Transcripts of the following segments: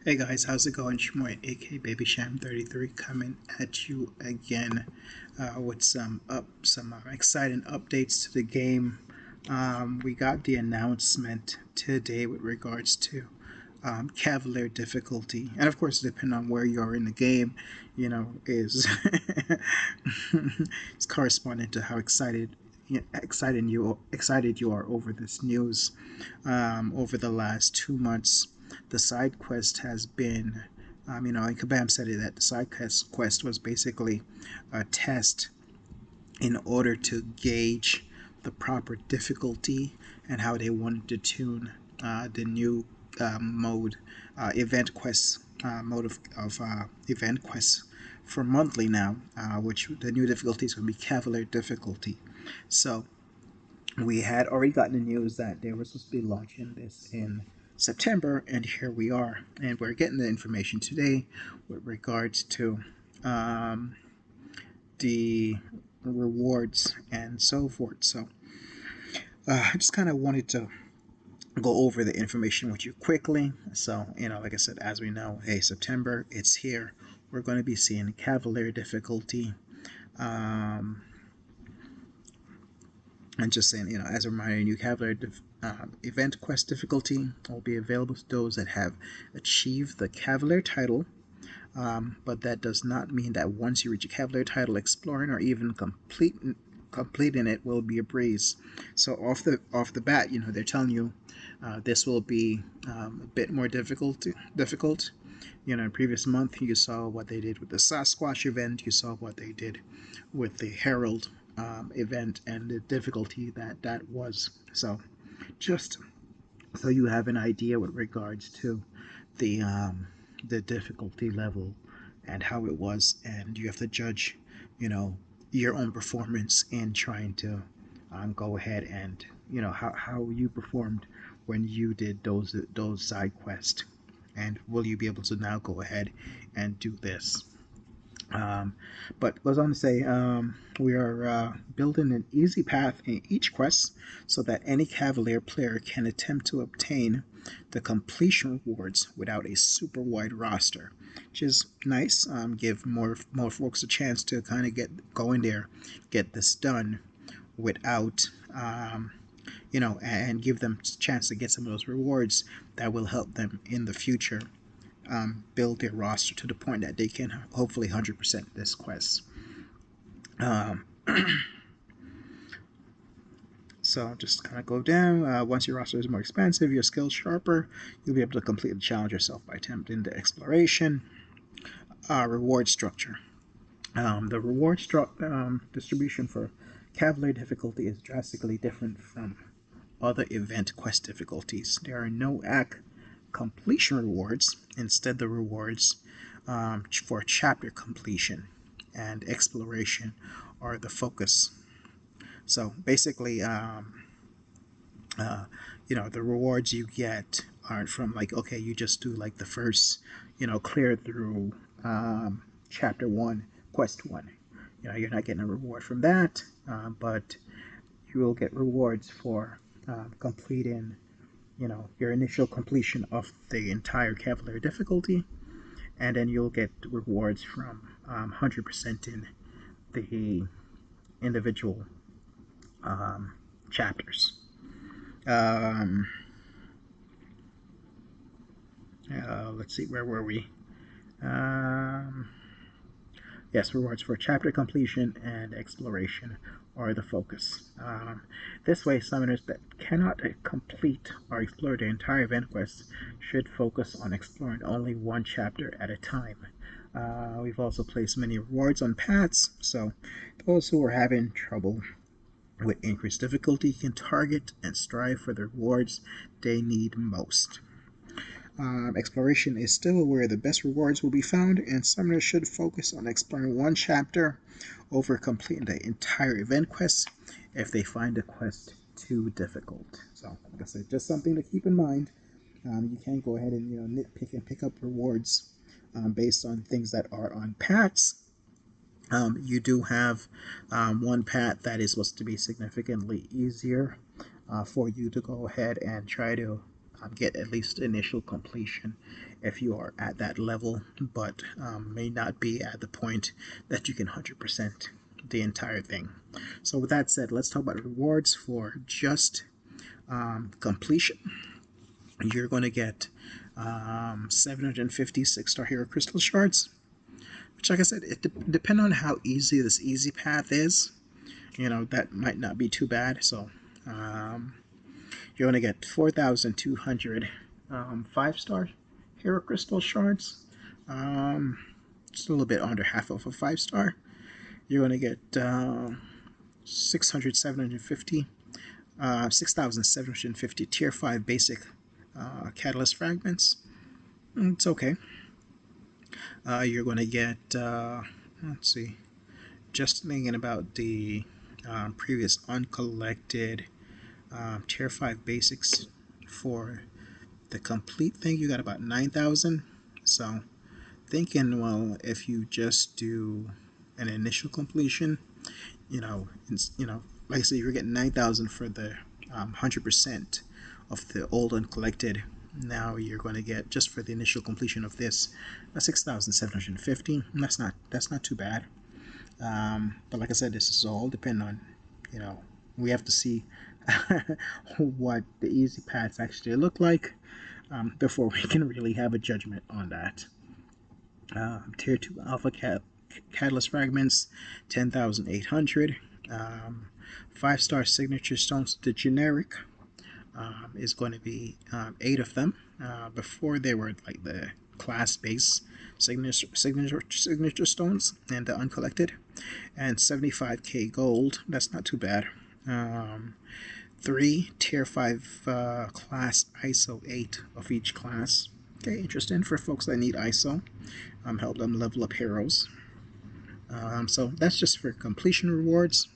Hey guys, how's it going? Shmoy, aka Baby Sham 33, coming at you again with some exciting updates to the game. We got the announcement today with regards to Cavalier difficulty, and of course, depending on where you are in the game, is it's corresponding to how excited you are over this news. Over the last 2 months, the side quest has been, and Kabam said it that the side quest was basically a test in order to gauge the proper difficulty and how they wanted to tune the new mode, event quests, mode of event quests for monthly now, which the new difficulty is going to be Cavalier difficulty. So we had already gotten the news that they were supposed to be launching this in September, and here we are. And we're getting the information today with regards to um, the rewards and so forth. So I just kind of wanted to go over the information with you quickly. So, like I said, as we know, hey, September, it's here. We're going to be seeing Cavalier difficulty. Um, And just saying, as a reminder, new Cavalier event quest difficulty will be available to those that have achieved the Cavalier title. But that does not mean that once you reach a Cavalier title, exploring or even completing it will be a breeze. So off the bat, they're telling you this will be a bit more difficult. In previous month, you saw what they did with the Sasquatch event. You saw what they did with the Herald event and the difficulty that was. So, just so you have an idea with regards to the difficulty level and how it was, and you have to judge, you know, your own performance in trying to go ahead and how you performed when you did those side quests, and will you be able to now go ahead and do this. um, but goes on to say, we are building an easy path in each quest so that any Cavalier player can attempt to obtain the completion rewards without a super wide roster, which is nice. Give more folks a chance to kind of get going there, get this done without and give them a chance to get some of those rewards that will help them in the future build their roster to the point that they can hopefully 100% this quest. Um, so just kind of go down. Once your roster is more expansive, your skills sharper, you'll be able to complete the challenge yourself by attempting the exploration. Reward structure. The reward distribution for Cavalier difficulty is drastically different from other event quest difficulties. There are no act completion rewards. Instead, the rewards for chapter completion and exploration are the focus. So basically, the rewards you get aren't from like, okay, you just do like the first, clear through chapter one, quest one. You're not getting a reward from that, but you will get rewards for completing, your initial completion of the entire Cavalier difficulty, and then you'll get rewards from 100% in the individual chapters. Um, let's see, where were we? Um, yes, rewards for chapter completion and exploration are the focus. This way, summoners that cannot complete or explore the entire event quest should focus on exploring only one chapter at a time. We've also placed many rewards on paths, so those who are having trouble with increased difficulty can target and strive for the rewards they need most. Exploration is still where the best rewards will be found, and summoners should focus on exploring one chapter over completing the entire event quest if they find the quest too difficult. So, like I said, just something to keep in mind. You can go ahead and nitpick and pick up rewards based on things that are on paths. You do have one path that is supposed to be significantly easier for you to go ahead and try to get at least initial completion if you are at that level, but may not be at the point that you can 100% the entire thing. So with that said, let's talk about rewards for just completion. You're going to get 750 6-star hero crystal shards, which, like I said, it depends on how easy this easy path is. That might not be too bad. So you're going to get 4,200 5-star hero crystal shards. Just a little bit under half of a 5-star. You're going to get 6,750 tier 5 basic catalyst fragments. It's okay. You're going to get, let's see, just thinking about the previous uncollected tier 5 basics for the complete thing, you got about 9,000. So thinking, well, if you just do an initial completion, like I said, you're getting 9,000 for the 100% of the old uncollected. Now you're going to get, just for the initial completion of this, 6,750. That's not too bad. But like I said, this is all depend on, we have to see what the easy paths actually look like before we can really have a judgment on that. Tier 2 alpha catalyst fragments, 10,800. 5-star signature stones, the generic is going to be 8 of them. Before they were like the class base signature stones and the uncollected, and 75k gold. That's not too bad. 3 tier 5 class ISO 8 of each class. Okay, interesting for folks that need ISO. Help them level up heroes. So that's just for completion rewards.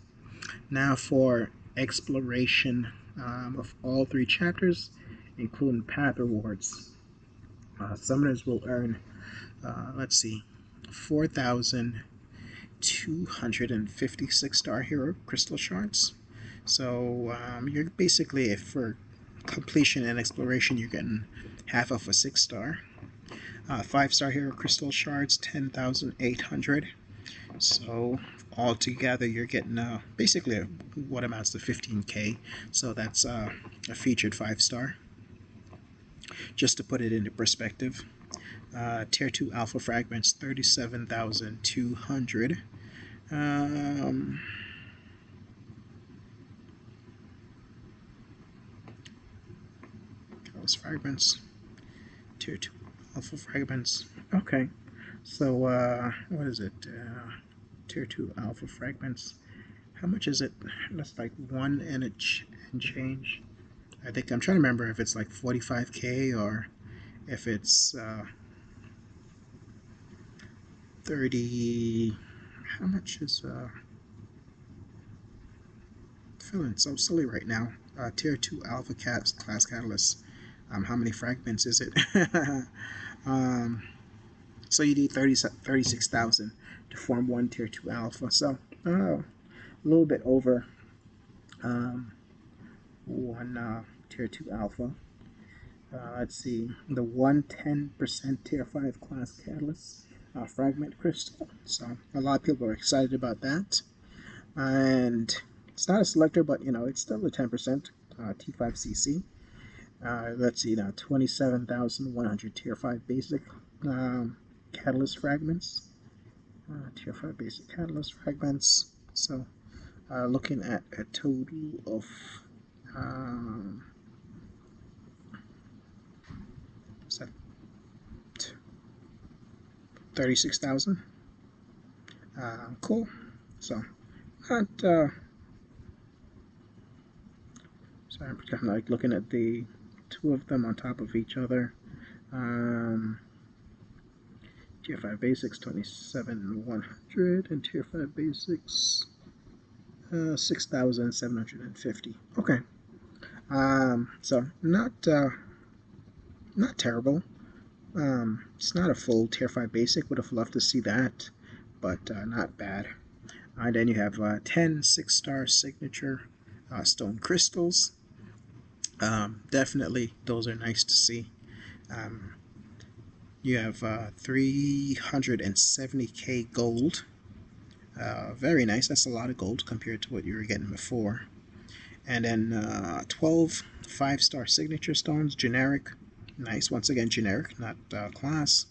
Now for exploration of all 3 chapters, including path rewards. Summoners will earn, let's see, 4,256 star hero crystal shards. So you're basically, for completion and exploration, you're getting half of a 6-star. 5-star hero crystal shards, 10,800. So altogether, you're getting basically what amounts to 15k. So that's a featured 5-star. Just to put it into perspective, tier 2 alpha fragments, 37,200. Those fragments, tier 2 alpha fragments. Okay, so what is it? Tier 2 alpha fragments. How much is it? That's like 1 and change. I think I'm trying to remember if it's like 45k or if it's 30. How much is feeling so silly right now. Tier 2 alpha class catalyst. How many fragments is it? So you need 36,000 to form 1 tier 2 alpha. So a little bit over 1 tier 2 alpha. Let's see, the 110% tier 5 class catalyst fragment crystal. So a lot of people are excited about that. And it's not a selector, but it's still a 10% T5CC. Let's see now, 27,100 tier 5 basic catalyst fragments. Tier 5 basic catalyst fragments. So looking at a total of 36,000. Cool. So not sorry, I'm kind of like looking at the 2 of them on top of each other. Tier 5 basics 27,100 and tier 5 basics 6,750. Okay. So not terrible. It's not a full tier 5 basic. Would have loved to see that, but not bad. And then you have 10 6-star signature stone crystals. Definitely, those are nice to see. Um, you have 370k gold. Very nice. That's a lot of gold compared to what you were getting before. And then 12 5-star signature stones, generic. Nice. Once again, generic, not class.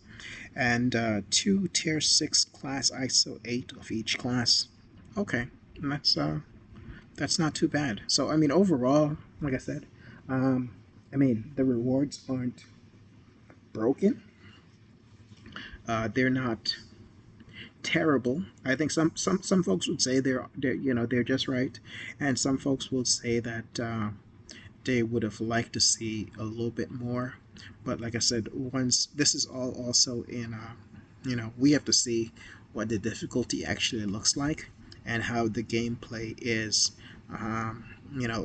And 2 tier 6 class ISO 8 of each class. Okay, that's not too bad. So I mean, overall, like I said, um, I mean the rewards aren't broken. They're not terrible. I think some folks would say they're just right, and some folks will say that they would have liked to see a little bit more. But like I said, once this is all also in, we have to see what the difficulty actually looks like and how the gameplay is.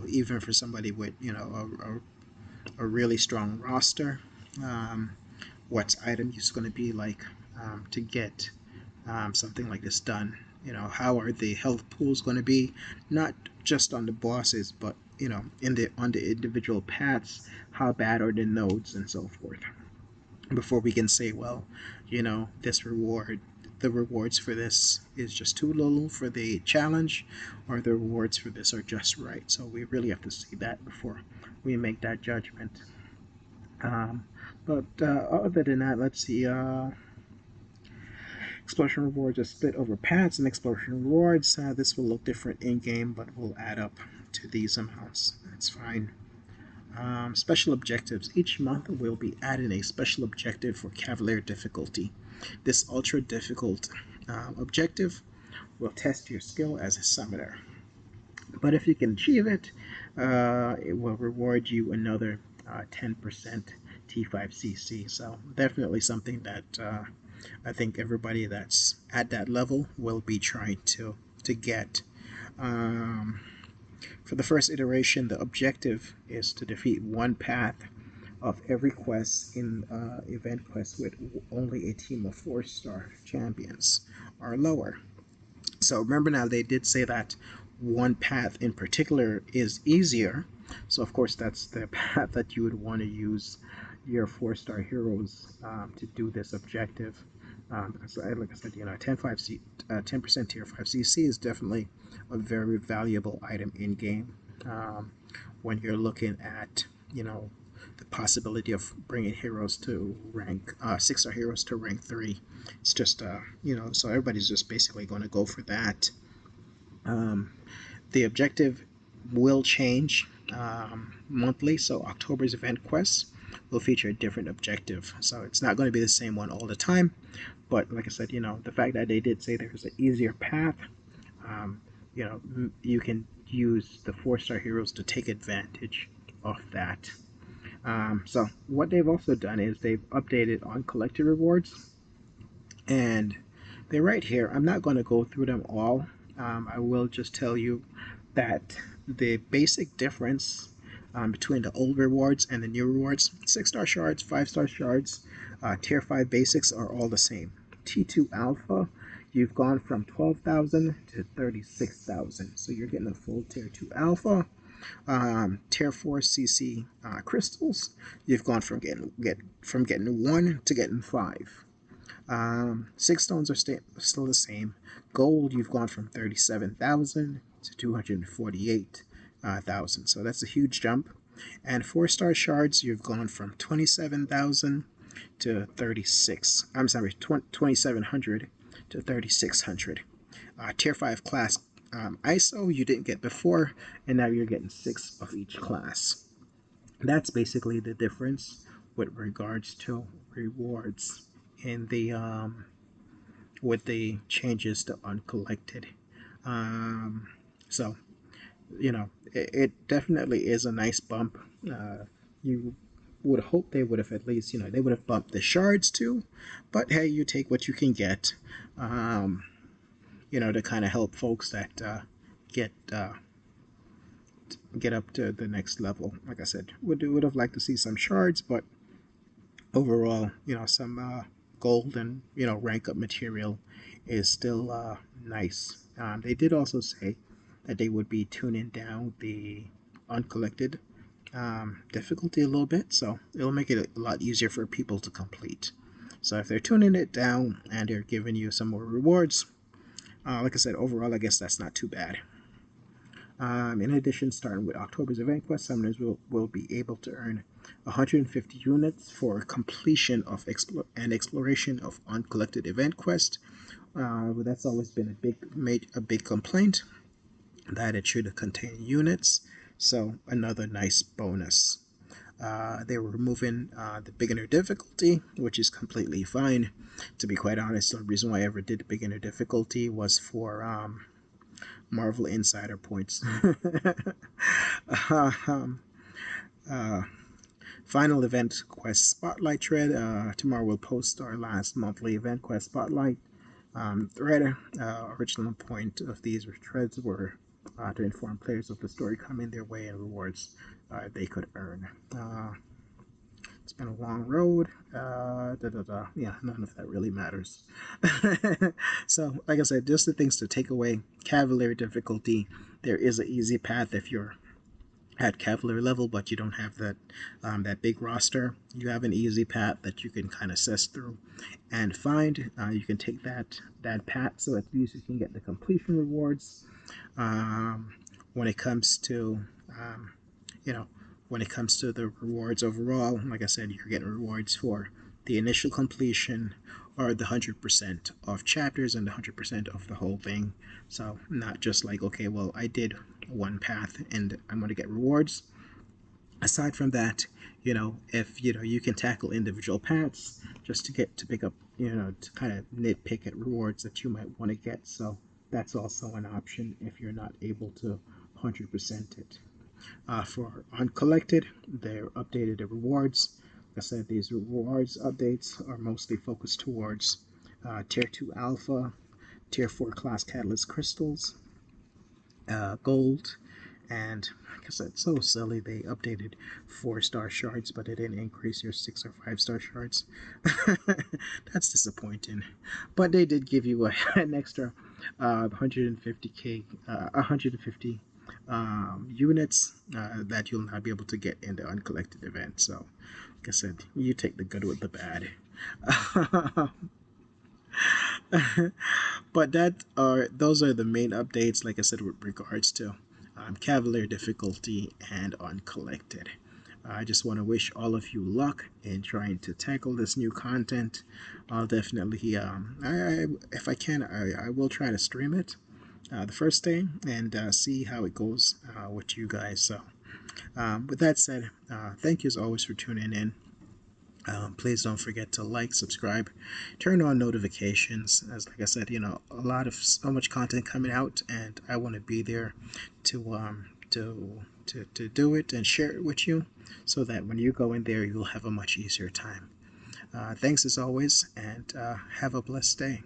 Even for somebody with a really strong roster, um, what item use going to be like to get something like this done. How are the health pools going to be, not just on the bosses, but in the on the individual paths. How bad are the nodes and so forth, before we can say, well, the rewards for this is just too little for the challenge, or the rewards for this are just right. So we really have to see that before we make that judgment. Um, but other than that, let's see. Explosion rewards are split over paths and explosion rewards. This will look different in game, but will add up to these amounts. That's fine. Special objectives. Each month we'll be adding a special objective for Cavalier difficulty. This ultra difficult objective will test your skill as a summoner. But if you can achieve it, it will reward you another 10% T5CC. So definitely something that I think everybody that's at that level will be trying to get. Um, for the first iteration, the objective is to defeat one path of every quest in event quest with only a team of 4-star champions or lower. So remember now, they did say that one path in particular is easier. So of course that's the path that you would want to use your 4-star heroes to do this objective. Because like I said, 10% tier 5 CC is definitely a very valuable item in game when you're looking at the possibility of bringing heroes to rank 6-star heroes to rank 3. It's just so everybody's just basically going to go for that. The objective will change monthly, so October's event quests will feature a different objective, so it's not going to be the same one all the time. But like I said, the fact that they did say there's an easier path, um, you can use the 4-star heroes to take advantage of that. So what they've also done is they've updated on collected rewards, and they're right here. I'm not going to go through them all. I will just tell you that the basic difference between the old rewards and the new rewards, 6-star shards, 5-star shards, tier 5 basics are all the same. T2 alpha, you've gone from 12,000 to 36,000, so you're getting a full tier 2 alpha. Tier 4 CC crystals, you've gone from getting 1 to getting 5. 6 stones are still the same. Gold, you've gone from 37,000 to 248,000, so that's a huge jump. And 4-star shards, you've gone from 27,000 to 2,700 to 3,600. Tier 5 class ISO you didn't get before, and now you're getting 6 of each class. That's basically the difference with regards to rewards in the with the changes to uncollected. So it definitely is a nice bump. You would hope they would have at least they would have bumped the shards too, but hey, you take what you can get. To kind of help folks that get get up to the next level. Like I said, would have liked to see some shards, but overall, some gold and rank up material is still nice. They did also say that they would be tuning down the uncollected difficulty a little bit, so it'll make it a lot easier for people to complete. So if they're tuning it down and they're giving you some more rewards, like I said, overall, I guess that's not too bad. In addition, starting with October's event quest, summoners will be able to earn 150 units for completion of exploration of uncollected event quest. That's always been a big complaint, that it should contain units. So another nice bonus. They were removing the beginner difficulty, which is completely fine. To be quite honest, the reason why I ever did the beginner difficulty was for Marvel Insider points. um, uh, Final event quest spotlight thread. Tomorrow we'll post our last monthly event quest spotlight thread. Original point of these threads were to inform players of the story coming their way and rewards they could earn. It's been a long road. Yeah, none of that really matters. So, like I said, just the things to take away. Cavalier difficulty. There is an easy path if you're at Cavalier level, but you don't have that big roster. You have an easy path that you can kind of assess through and find. You can take that path, so at least you can get the completion rewards. When it comes to you know, when it comes to the rewards overall, like I said, you're getting rewards for the initial completion or the 100% of chapters and the 100% of the whole thing. So not just like, okay, well, I did one path and I'm going to get rewards. Aside from that, if you can tackle individual paths just to pick up, to kind of nitpick at rewards that you might want to get. So that's also an option if you're not able to 100% it. For uncollected, they're updated the rewards. Like I said, these rewards updates are mostly focused towards Tier 2 Alpha, Tier 4 Class Catalyst Crystals, Gold, and like I said, so silly, they updated 4-star shards, but it didn't increase your 6 or 5-star shards. That's disappointing. But they did give you an extra 150k, 150 units that you'll not be able to get in the uncollected event. So, like I said, you take the good with the bad. But those are the main updates, like I said, with regards to Cavalier difficulty and uncollected. I just want to wish all of you luck in trying to tackle this new content. I'll definitely, if I can, I will try to stream it the first day and see how it goes with you guys. So, with that said, thank you as always for tuning in. Please don't forget to like, subscribe, turn on notifications. As like I said, so much content coming out, and I want to be there to do it and share it with you, so that when you go in there, you'll have a much easier time. Thanks as always, and have a blessed day.